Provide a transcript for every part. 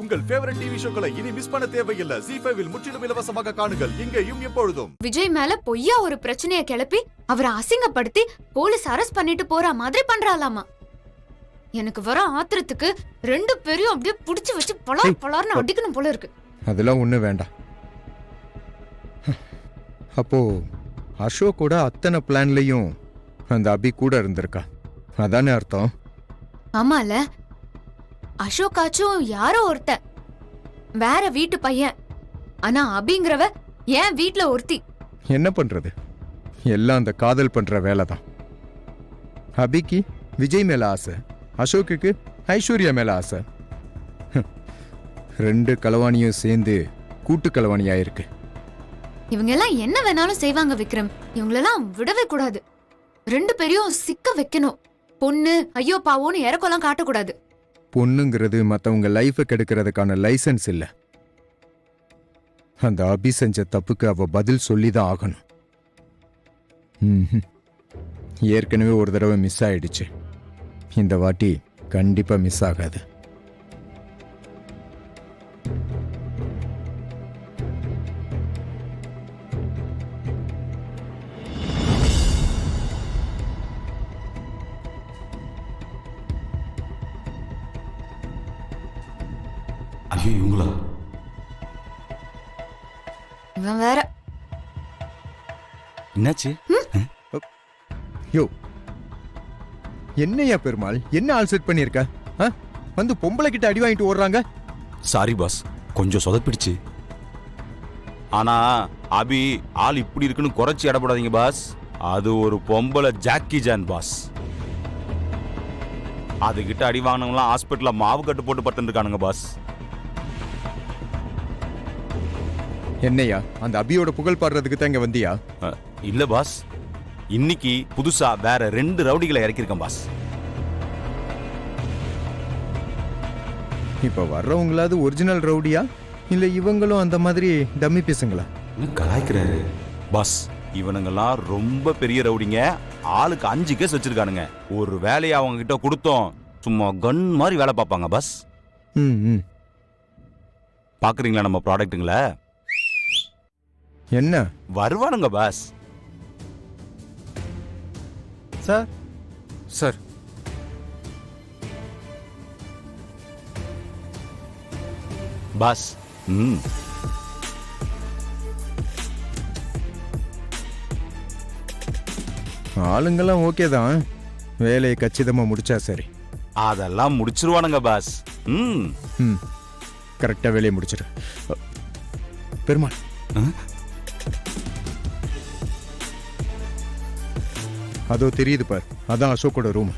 உங்கள் favourite TV ஷோக்களை இனி miss பண்ண தேவையில்லை. ZEE5 இல் முற்றிலும் இலவசமாக காணுங்கள், இங்கேயும் எப்பொழுதும். விஜய் மேல பொய்யா ஒரு பிரச்சனைய கிளப்பி அவரை அசிங்கப்படுத்தி போலீஸ் அரெஸ்ட் பண்ணிட்டு போற மாதிரி பண்றாளாமா. எனக்கு வர ஆத்திரத்துக்கு ரெண்டு பேரையும் அப்படியே புடிச்சு வச்சு பலார்னு அடிக்கணும் போல இருக்கு. அதெல்லாம் ஒண்ணு வேண்டாம். அப்போ அசோக்கோட அத்தனை பிளான்லயும் அந்த அபி கூட இருந்திருக்கா, அதானே அர்த்தம்? ஆமால, அசோக்காச்சும் யாரோ ஒருத்த வேற வீட்டு பையன், ஆனா அபிங்கிறவ ஏன் வீட்ல ஒருத்தி. என்ன பண்றது, எல்லாம் அந்த காதல் பண்ற வேலைதான். அபிக்கு விஜய் மேல ஆசை, அசோக்குக்கு ஐஸ்வர்யா மேல ஆசை. ரெண்டு களவாணியும் சேர்ந்து கூட்டு களவாணி ஆயிருக்கு. இவங்க எல்லாம் என்ன வேணாலும் செய்வாங்க விக்ரம், இவங்களெல்லாம் விடவே கூடாது. ரெண்டு பேரையும் சிக்க வைக்கணும். பொண்ணு ஐயோ பாவோன்னு இறக்கெல்லாம் காட்டக்கூடாது. பொண்ணுங்கிறது மத்தவங்க லைஃபை கெடுக்கிறதுக்கான லைசன்ஸ் இல்ல. அந்த அபி செஞ்ச தப்புக்கு அவ பதில் சொல்லிதான் ஆகணும். ஏற்கனவே ஒரு தடவை மிஸ் ஆயிடுச்சு, இந்த வாட்டி கண்டிப்பா மிஸ் ஆகாது. ஐயோ இவங்களா? இவன் வேற. என்னாச்சு? யோ, என்னையா பெருமாள், என்ன ஆள் செட் பண்ணிருக்க? வந்து பொம்பளை கிட்ட அடி வாங்கிட்டு ஓடுறாங்க. சாரி பாஸ், கொஞ்சம் சொதப்பிடுச்சு. ஆனா அபி ஆள் இப்படி இருக்குன்னு குறைச்சி இடப்படாதீங்க பாஸ். அது ஒரு பொம்பளை ஜாக்கி ஜான் பாஸ். அதுகிட்ட அடி வாங்கினவங்களாம் ஹாஸ்பிட்டல்ல மாவு கட்டு போட்டு படுத்துட்டு இருக்கானுங்க பாஸ். என்னையா அந்த அபியோட புகழ் பாடுறதுக்கு தான் இங்க வந்தியா? இல்ல பாஸ், இன்னைக்கு புதுசா வேற 2 ரவுடிகளை இறக்கிருக்கேன் பாஸ். இப்ப வர்றவங்களாவது ஒரிஜினல் ரவுடியா இல்ல இவங்களும் அந்த மாதிரி டம்மி பீஸுங்களா? கலாய்க்கிறாரு பாஸ். இவனுங்கெல்லாம் ரொம்ப பெரிய ரவுடிங்க. ஆளுக்கு 5 கேஸ் வச்சிருக்கானுங்க. ஒரு வேலையை அவங்க கிட்ட கொடுத்தோம் சும்மா கன் மாதிரி வேலை பார்ப்பாங்க பாஸ். பாக்குறீங்களா நம்ம ப்ராடக்ட்டுங்கள? என்ன வருவானுங்க பாஸ். Sir sir boss. ஆளுங்கெல்லாம் ஓகே தான், வேலையை கச்சிதமா முடிச்சா சரி. அதெல்லாம் முடிச்சிருவானுங்க பாஸ். கரெக்டா வேலையை முடிச்சிரு. பெருமாள், அதோ தெரியுது பார், அதான் அசோக்கோட ரூம்.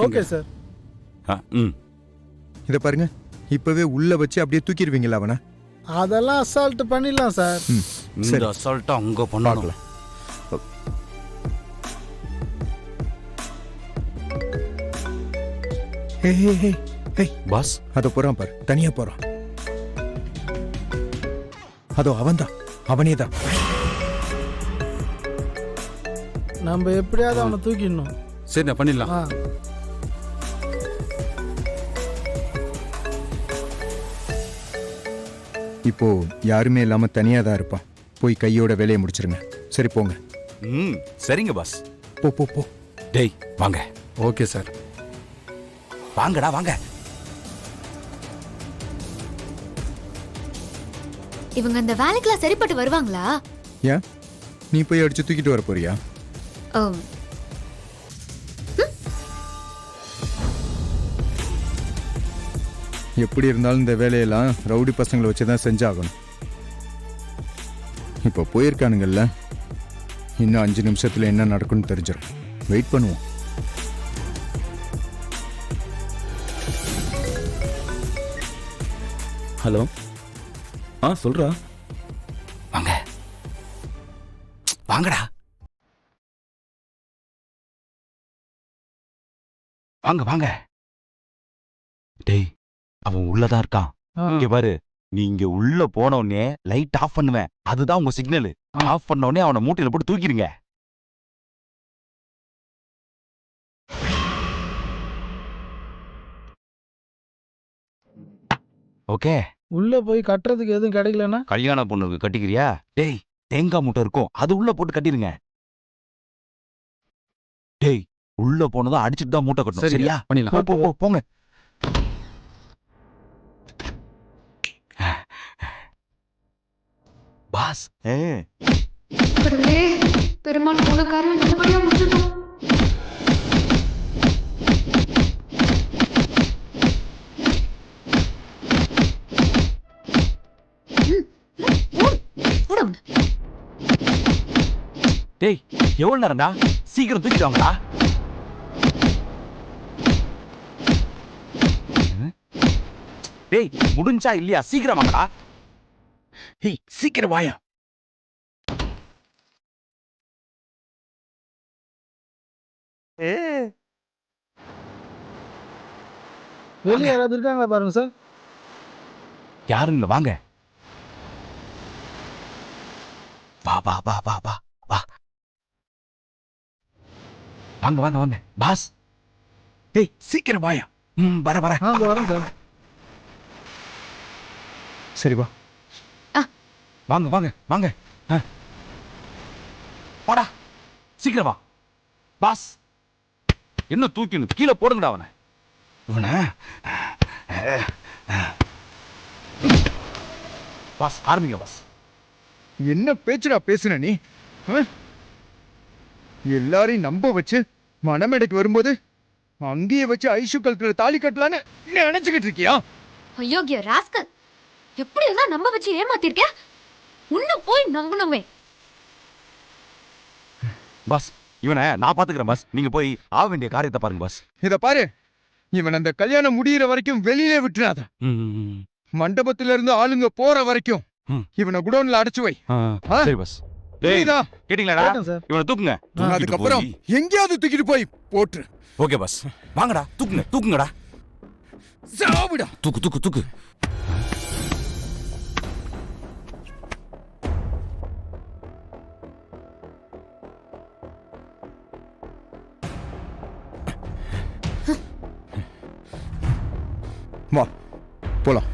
Okay sir. இத பாருங்க, இப்பவே உள்ள வச்சு அப்படியே தூக்கிடுவீங்களா அவனை? அதெல்லாம் அசால்ட் பண்ணிடலாம் சார். இந்த அசால்ட்டா அங்க பண்ணலாம். பாஸ் அதோ போறான் பார், தனியா போறான். அதோ அவன்தான், அவனேதான். நம்ம எப்படியாவது அவனை தூக்கிடணும். சரி நான் பண்ணிடலாம். இப்போ யாருமே இல்லாம தனியா தான் இருப்பான். போய் கையோட வேலையை முடிச்சிருங்க. சரி போங்க. சரிங்க பாஸ். போ போ போ. டேய் வாங்க. Okay sir. வாங்கடா வாங்க. இவங்க இந்த வேலைக்குலாம் சரிப்பட்டு வருவாங்களா? ஏன் நீ போய் அடிச்சு தூக்கிட்டு வர போறியா? எப்படி இருந்தாலும் இந்த வேலையெல்லாம் ரவுடி பசங்களை வச்சுதான் செஞ்சாகணும். இப்போ போயிருக்கானுங்கல்ல, இன்னும் 5 நிமிஷத்துல என்ன நடக்கும்னு தெரிஞ்சிடும். வெயிட் பண்ணுவோம். ஹலோ, சொல்றா. வாங்க வாங்கடா. வாங்க வாங்க. டேய் அவன் உள்ளதான் இருக்கான். இங்க பாரு, நீங்க உள்ள போன உடனே லைட் ஆஃப் பண்ணுவேன். அதுதான் உங்க சிக்னல். ஆஃப் பண்ண உடனே அவனை மூட்டையில போட்டு தூக்கிடுங்க. ஓகே உள்ள போய் கட்டுறதுக்கு எதுவும் கிடைக்கலன்னா கல்யாண பொண்ணுக்கு கட்டிக்கிறியா? டேய் தேங்காய் மூட்டை இருக்கும், அது உள்ள போட்டு கட்டிருங்க. டேய் உள்ள போனதும் அடிச்சுட்டு தான் மூட்டை கட்டணும், சரியா? பண்ணிடலாம். போ போங்க. பாஸ் கடவுளே, பெருமாள் போன காரியம் நல்லபடியா முடிச்சிட்டோம். டேய் எவ்வளவு நேரம்டா? சீக்கிரம் தூக்கிட்டு வாங்கடா. டேய் முடிஞ்சா இல்லையா? சீக்கிரம் வாங்கடா. ஏய் சீக்கிரம் வாயா. வெளியே யாராவது இருக்காங்களா பாருங்க சார். யாரும் இல்ல, வாங்க. வா வா வா வா வா வா. வாங்க வாங்க வாங்க. பாஸ் ஏய் சீக்கிரம் வாயா. வர வர. வரேன் சார். சரி வா. வாங்க வாங்க வாங்க. வாடா சீக்கிரம் வா. பாஸ் என்ன தூக்கின்னு கீழே போடுங்கடா அவனை. இவனை பாஸ் ஆரம்பிங்க பாஸ். என்ன பேச்சுடா பேசுன நீ? எல்லாரையும் நம்ப வச்சு மனமேடைக்கு வரும்போது அங்கேயே வச்சு ஐஷு கழுத்துல தாலி கட்டலான்னு நினைச்சுக்கிட்டு இருக்கியா? அயோக்கிய ராஸ்கல், எப்படி எல்லாம் நம்ப வச்சு ஏமாத்திருக்க? உன்ன போய் நம்பணுமே. பாஸ் இவனை நான் பாத்துக்கிறேன் பாஸ், நீங்க போய் ஆக வேண்டிய காரியத்தை பாருங்க பாஸ். இத பாரு, இவன் அந்த கல்யாணம் முடியிற வரைக்கும் வெளியிலே விட்டுறாத. மண்டபத்துல இருந்து ஆளுங்க போற வரைக்கும் இவனை குடோன்ல அடைச்சு வை. சரி பாஸ். டேய் புரியுதா? கேட்டிங்களாடா? கேட்டேன் சார். இவனை தூக்குங்க. அதுக்கப்புறம் எங்கேயாவது தூக்கிட்டு போய் போட்டு ஓகே பாஸ், வாங்கடா தூக்குங்க தூக்குங்கடா. சாவுடா. தூக்கு தூக்கு தூக்கு. வா போலாம்.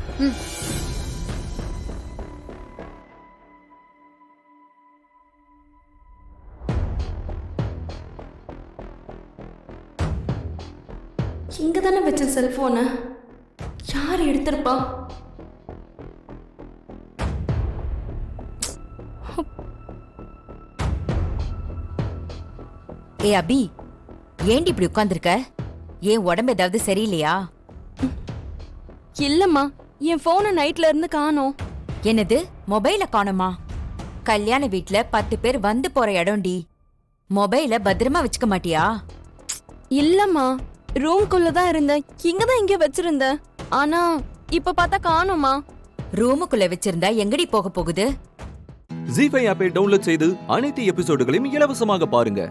இங்க தானே வச்ச செல்போனை யார் எடுத்திருப்பா? ஏ அபி, ஏண்டி இப்படி உட்கார்ந்திருக்க? ஏன் உடம்பு ஏதாவது சரியில்லையா? இல்லம்மா, என் போனை நைட்ல இருந்து காணோம். என்னது மொபைல காணுமா? கல்யாண வீட்ல 10 பேர் வந்து போற இடம்டி. மொபைல பத்திரமா வச்சுக்க மாட்டியா? இல்லம்மா, ரூம்குள்ள தான் இருந்தேன். இங்க தான் இங்க வச்சிருந்தேன். ஆனா இப்ப பார்த்தா காணோமா. ரூமுக்குள்ள வச்சிருந்தா எங்கடி போக போகுது? ஜீ5 ஆப்பை டவுன்லோட் செய்து அனைத்து எபிசோடுகளையும் இலவசமாக பாருங்க.